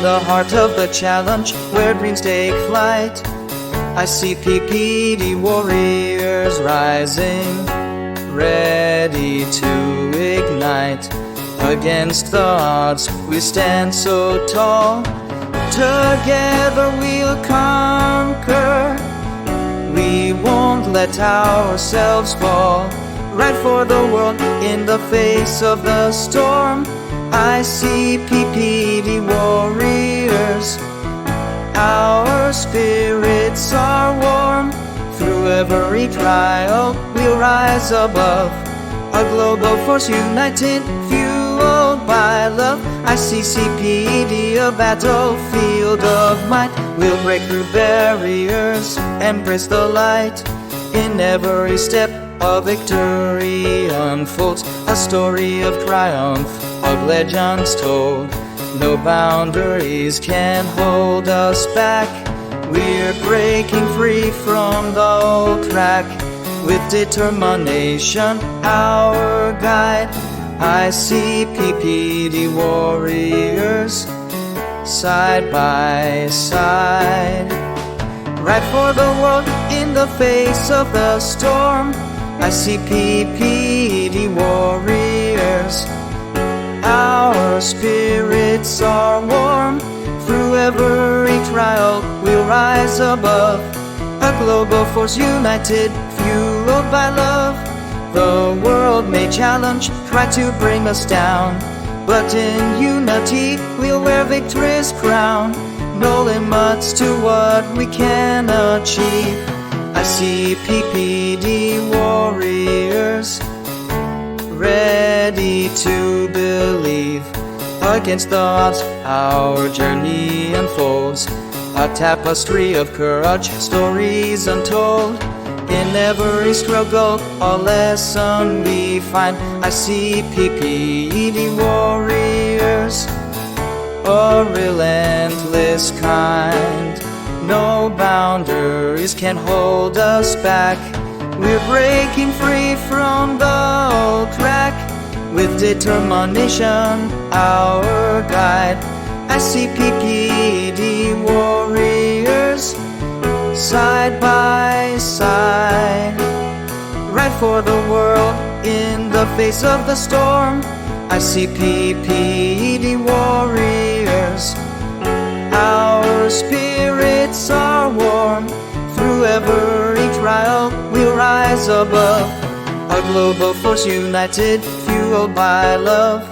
the heart of the challenge where dreams take flight. I see PPD warriors rising, ready to ignite. Against the odds we stand so tall. Together we'll conquer. We won't let ourselves fall. Right for the world in the face of the storm. I see PPD warriors. Our spirits are warm. Through every trial we'll rise above. A global force united, fueled by love. I see CPD, a battlefield of might. We'll break through barriers, embrace the light. In every step a victory unfolds, a story of triumph, of legends told. No boundaries can hold us back. We're breaking free from the old track. With determination, our guide. I see PPD warriors, side by side. Right for the world in the face of the storm. I see PPD warriors. Our spirits are warm. Through every trial we'll rise above. A global force united, fueled by love. The world may challenge, try to bring us down, but in unity we'll wear victory's crown. No limits to what we can achieve. I see PPD warriors, ready to believe. Against the odds our journey unfolds, a tapestry of courage, stories untold. In every struggle, a lesson we find. I see PPD warriors, a relentless kind. No boundaries can hold us back. We're breaking free from the old track. With determination, our guide. I see PPD warriors, side by side. Right for the world in the face of the storm. I see PPD warriors. Our spirits are warm. Through every trial we'll rise above. A global force united, fueled by love.